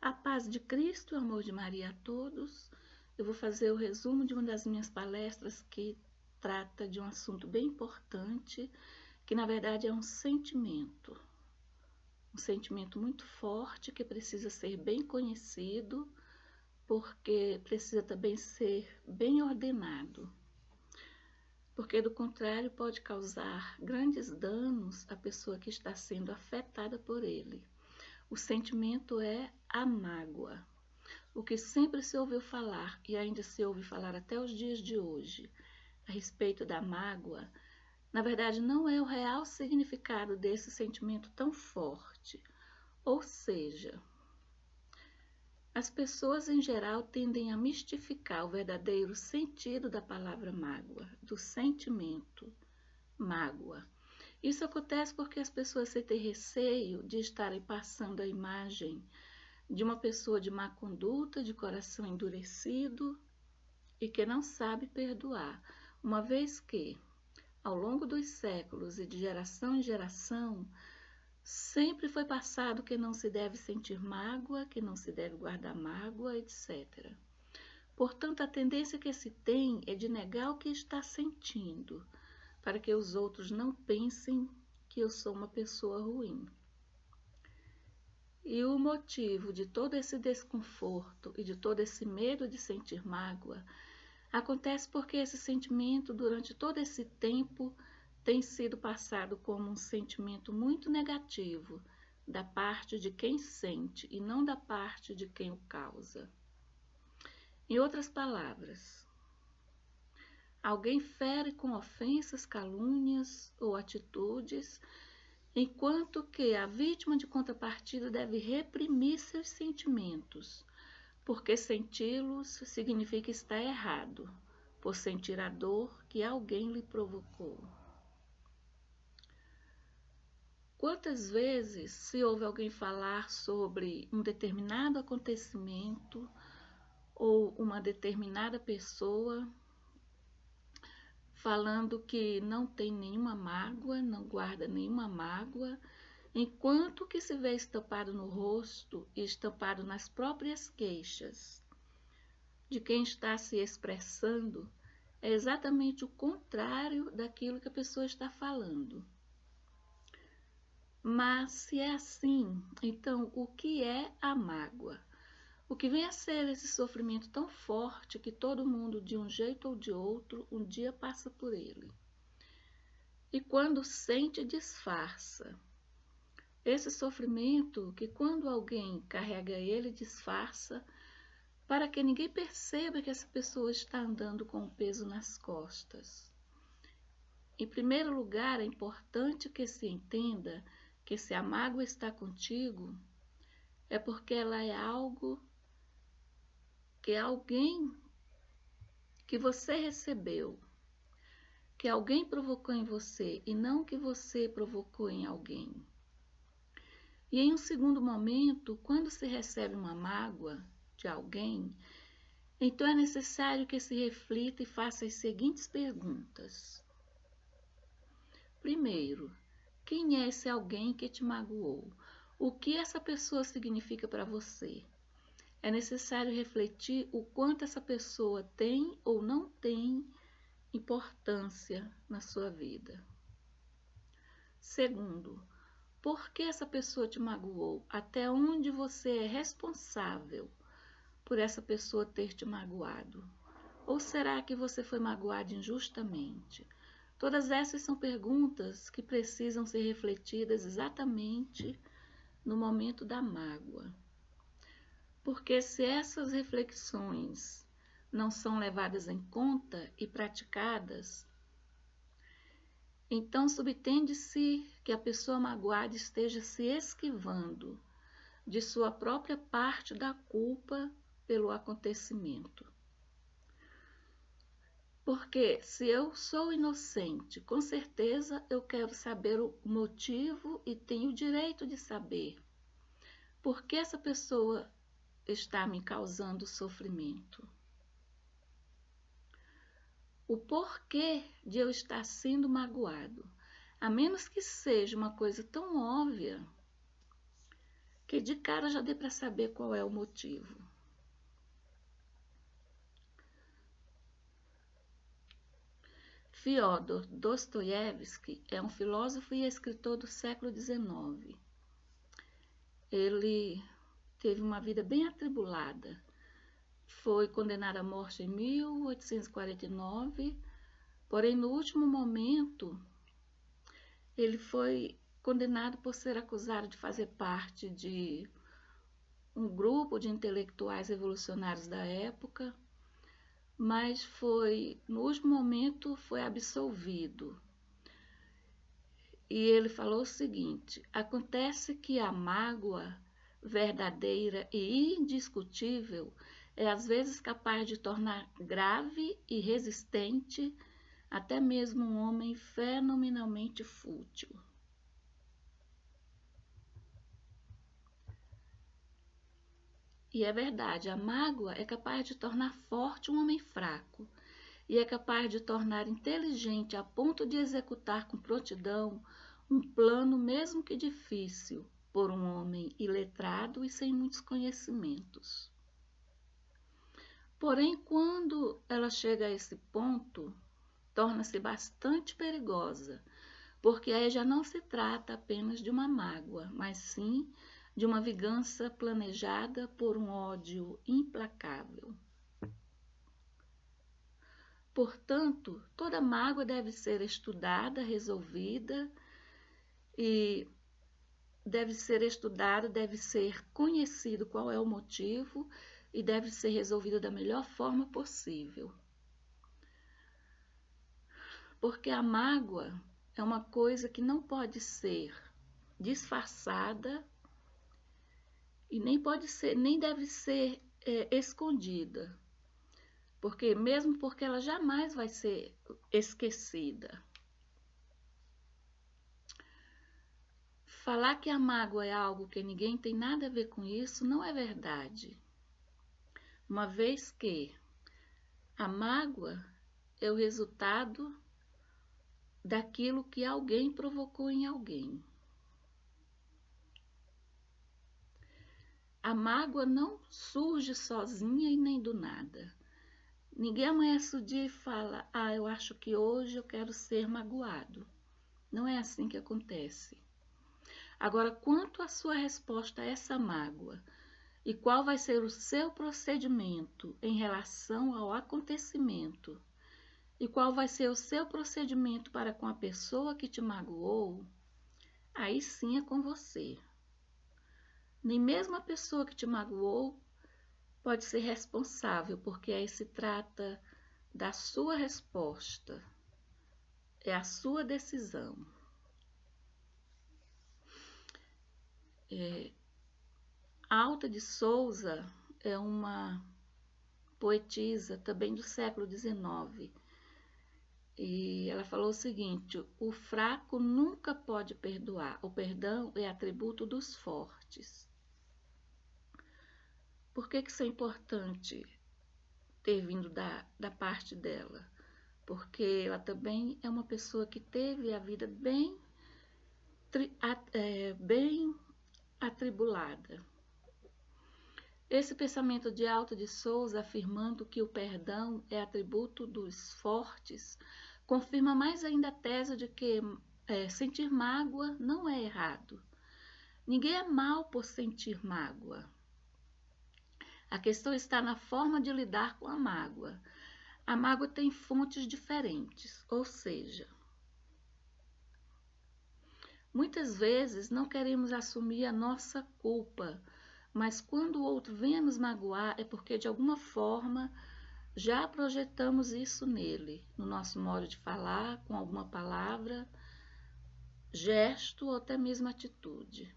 A paz de Cristo e o amor de Maria a todos. Eu vou fazer o resumo de uma das minhas palestras que trata de um assunto bem importante, que na verdade é um sentimento muito forte que precisa ser bem conhecido, porque precisa também ser bem ordenado, porque do contrário pode causar grandes danos à pessoa que está sendo afetada por ele. O sentimento é a mágoa. O que sempre se ouviu falar, e ainda se ouve falar até os dias de hoje, a respeito da mágoa, na verdade não é o real significado desse sentimento tão forte. Ou seja, as pessoas em geral tendem a mistificar o verdadeiro sentido da palavra mágoa, do sentimento mágoa. Isso acontece porque as pessoas sentem receio de estarem passando a imagem de uma pessoa de má conduta, de coração endurecido e que não sabe perdoar, uma vez que, ao longo dos séculos e de geração em geração, sempre foi passado que não se deve sentir mágoa, que não se deve guardar mágoa, etc. Portanto, a tendência que se tem é de negar o que está sentindo, para que os outros não pensem que eu sou uma pessoa ruim. E o motivo de todo esse desconforto e de todo esse medo de sentir mágoa acontece porque esse sentimento, durante todo esse tempo, tem sido passado como um sentimento muito negativo da parte de quem sente e não da parte de quem o causa. Em outras palavras, alguém fere com ofensas, calúnias ou atitudes, enquanto que a vítima de contrapartida deve reprimir seus sentimentos, porque senti-los significa estar errado, por sentir a dor que alguém lhe provocou. Quantas vezes se ouve alguém falar sobre um determinado acontecimento ou uma determinada pessoa falando que não tem nenhuma mágoa, não guarda nenhuma mágoa, enquanto que se vê estampado no rosto e estampado nas próprias queixas de quem está se expressando, é exatamente o contrário daquilo que a pessoa está falando. Mas se é assim, então o que é a mágoa? O que vem a ser esse sofrimento tão forte que todo mundo, de um jeito ou de outro, um dia passa por ele. E quando sente, disfarça. Esse sofrimento que quando alguém carrega ele, disfarça, para que ninguém perceba que essa pessoa está andando com o peso nas costas. Em primeiro lugar, é importante que se entenda que se a mágoa está contigo, é porque ela é algo que alguém que você recebeu, que alguém provocou em você e não que você provocou em alguém. E em um segundo momento, quando se recebe uma mágoa de alguém, então é necessário que se reflita e faça as seguintes perguntas. Primeiro, quem é esse alguém que te magoou? O que essa pessoa significa para você? É necessário refletir o quanto essa pessoa tem ou não tem importância na sua vida. Segundo, por que essa pessoa te magoou? Até onde você é responsável por essa pessoa ter te magoado? Ou será que você foi magoado injustamente? Todas essas são perguntas que precisam ser refletidas exatamente no momento da mágoa. Porque se essas reflexões não são levadas em conta e praticadas, então subtende-se que a pessoa magoada esteja se esquivando de sua própria parte da culpa pelo acontecimento. Porque se eu sou inocente, com certeza eu quero saber o motivo e tenho o direito de saber por que essa pessoa está me causando sofrimento. O porquê de eu estar sendo magoado, a menos que seja uma coisa tão óbvia que de cara já dê para saber qual é o motivo. Fyodor Dostoiévski é um filósofo e escritor do século XIX. Ele teve uma vida bem atribulada. Foi condenado à morte em 1849, porém, no último momento, ele foi condenado por ser acusado de fazer parte de um grupo de intelectuais revolucionários da época, mas no último momento, foi absolvido. E ele falou o seguinte: acontece que a mágoa verdadeira e indiscutível é às vezes capaz de tornar grave e resistente até mesmo um homem fenomenalmente fútil. E é verdade, a mágoa é capaz de tornar forte um homem fraco e é capaz de tornar inteligente a ponto de executar com prontidão um plano, mesmo que difícil, por um homem iletrado e sem muitos conhecimentos. Porém, quando ela chega a esse ponto, torna-se bastante perigosa, porque aí já não se trata apenas de uma mágoa, mas sim de uma vingança planejada por um ódio implacável. Portanto, toda mágoa deve ser estudada, resolvida, e deve ser conhecido qual é o motivo e deve ser resolvido da melhor forma possível. Porque a mágoa é uma coisa que não pode ser disfarçada e nem deve ser escondida. Mesmo porque ela jamais vai ser esquecida. Falar que a mágoa é algo que ninguém tem nada a ver com isso não é verdade. Uma vez que a mágoa é o resultado daquilo que alguém provocou em alguém. A mágoa não surge sozinha e nem do nada. Ninguém amanhece o dia e fala: eu acho que hoje eu quero ser magoado. Não é assim que acontece. Agora, quanto à sua resposta a essa mágoa e qual vai ser o seu procedimento em relação ao acontecimento e qual vai ser o seu procedimento para com a pessoa que te magoou, aí sim é com você. Nem mesmo a pessoa que te magoou pode ser responsável, porque aí se trata da sua resposta, é a sua decisão. Alta de Souza é uma poetisa também do século XIX. E ela falou o seguinte: o fraco nunca pode perdoar. O perdão é atributo dos fortes. Por que isso é importante ter vindo da parte dela? Porque ela também é uma pessoa que teve a vida bem atribulada. Esse pensamento de Alta de Souza, afirmando que o perdão é atributo dos fortes, confirma mais ainda a tese de que sentir mágoa não é errado. Ninguém é mau por sentir mágoa. A questão está na forma de lidar com a mágoa. A mágoa tem fontes diferentes, ou seja, muitas vezes não queremos assumir a nossa culpa, mas quando o outro vem a nos magoar é porque de alguma forma já projetamos isso nele, no nosso modo de falar, com alguma palavra, gesto ou até mesmo atitude.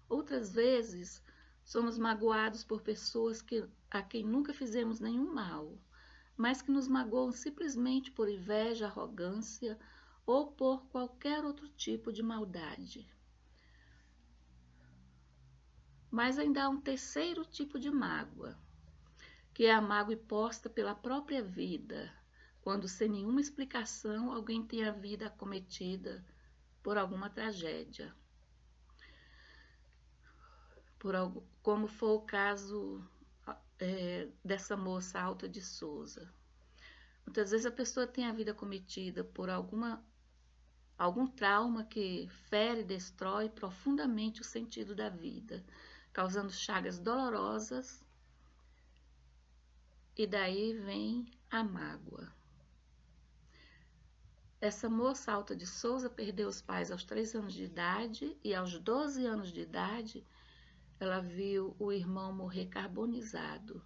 Outras vezes somos magoados por pessoas a quem nunca fizemos nenhum mal, mas que nos magoam simplesmente por inveja, arrogância ou por qualquer outro tipo de maldade. Mas ainda há um terceiro tipo de mágoa, que é a mágoa imposta pela própria vida, quando sem nenhuma explicação alguém tem a vida acometida por alguma tragédia. como foi o caso dessa moça Alta de Souza. Muitas vezes a pessoa tem a vida cometida por algum trauma que fere e destrói profundamente o sentido da vida, causando chagas dolorosas, e daí vem a mágoa. Essa moça Alta de Souza perdeu os pais aos 3 anos de idade e aos 12 anos de idade ela viu o irmão morrer carbonizado.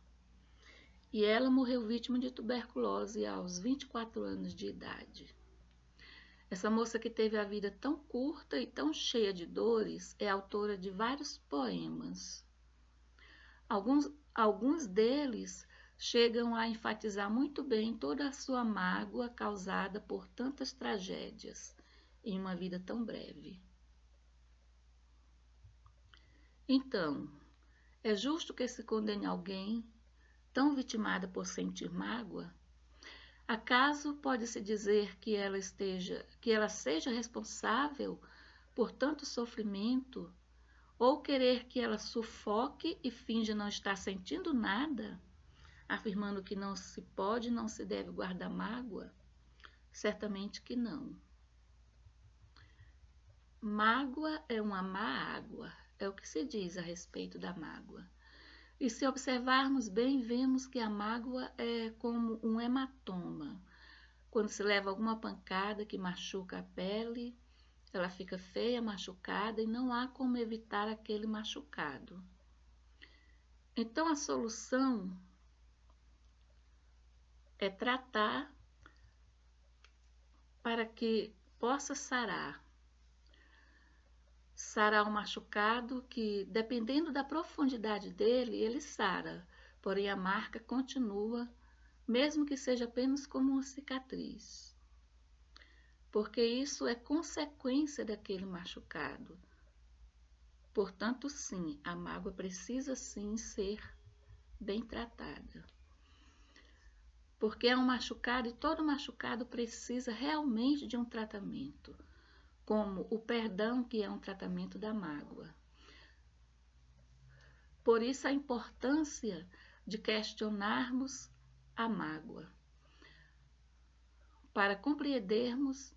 E ela morreu vítima de tuberculose aos 24 anos de idade. Essa moça que teve a vida tão curta e tão cheia de dores é autora de vários poemas. Alguns deles chegam a enfatizar muito bem toda a sua mágoa causada por tantas tragédias em uma vida tão breve. Então, é justo que se condene alguém tão vitimada por sentir mágoa? Acaso pode-se dizer que ela seja responsável por tanto sofrimento, ou querer que ela sufoque e finja não estar sentindo nada, afirmando que não se pode e não se deve guardar mágoa? Certamente que não. Mágoa é uma má água, é o que se diz a respeito da mágoa. E se observarmos bem, vemos que a mágoa é como um hematoma. Quando se leva alguma pancada que machuca a pele, ela fica feia, machucada, e não há como evitar aquele machucado. Então a solução é tratar para que possa sarar o machucado, que dependendo da profundidade dele, ele sara, porém a marca continua, mesmo que seja apenas como uma cicatriz. Porque isso é consequência daquele machucado. Portanto, sim, a mágoa precisa sim ser bem tratada. Porque é um machucado e todo machucado precisa realmente de um tratamento, como o perdão, que é um tratamento da mágoa. Por isso a importância de questionarmos a mágoa, para compreendermos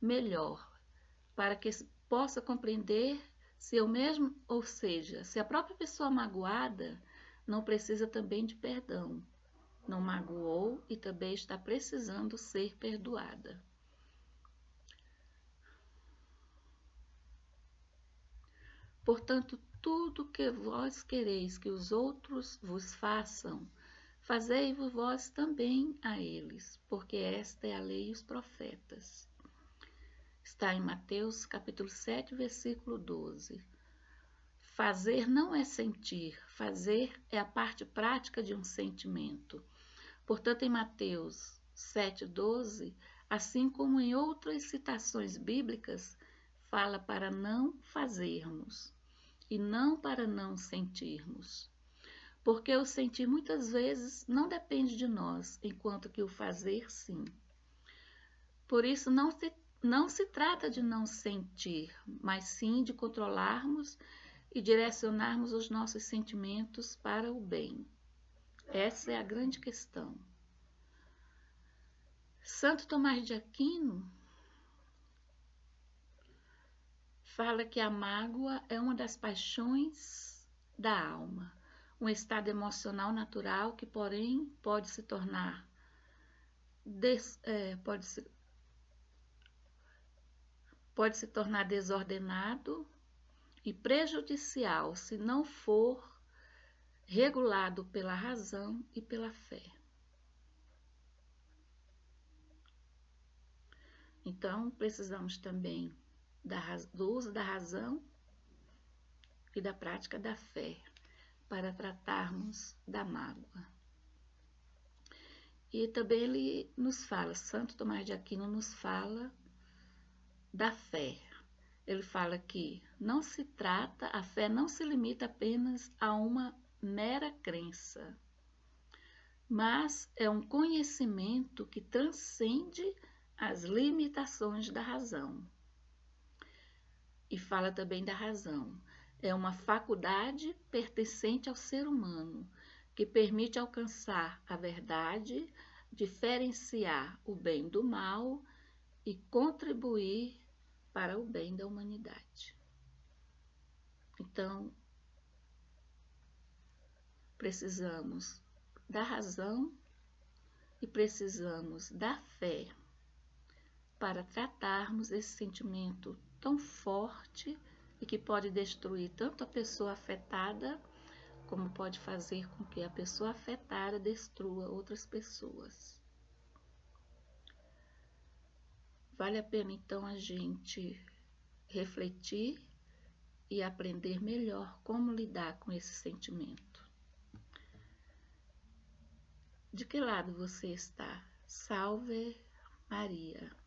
melhor, para que possa compreender se eu mesmo, ou seja, se a própria pessoa magoada não precisa também de perdão, não magoou e também está precisando ser perdoada. Portanto, tudo que vós quereis que os outros vos façam, fazei-vos vós também a eles, porque esta é a lei e os profetas. Está em Mateus capítulo 7, versículo 12. Fazer não é sentir, fazer é a parte prática de um sentimento. Portanto, em Mateus 7, 12, assim como em outras citações bíblicas, fala para não fazermos e não para não sentirmos. Porque o sentir muitas vezes não depende de nós, enquanto que o fazer sim. Por isso não se trata de não sentir, mas sim de controlarmos e direcionarmos os nossos sentimentos para o bem. Essa é a grande questão. Santo Tomás de Aquino fala que a mágoa é uma das paixões da alma, um estado emocional natural que, porém, pode se tornar desordenado e prejudicial se não for regulado pela razão e pela fé. Então, precisamos também do uso da razão e da prática da fé para tratarmos da mágoa. E também ele nos fala, Santo Tomás de Aquino nos fala da fé. Ele fala que a fé não se limita apenas a uma mera crença, mas é um conhecimento que transcende as limitações da razão. E fala também da razão. É uma faculdade pertencente ao ser humano, que permite alcançar a verdade, diferenciar o bem do mal e contribuir para o bem da humanidade. Então, precisamos da razão e precisamos da fé para tratarmos esse sentimento tão forte e que pode destruir tanto a pessoa afetada, como pode fazer com que a pessoa afetada destrua outras pessoas. Vale a pena então a gente refletir e aprender melhor como lidar com esse sentimento. De que lado você está? Salve Maria!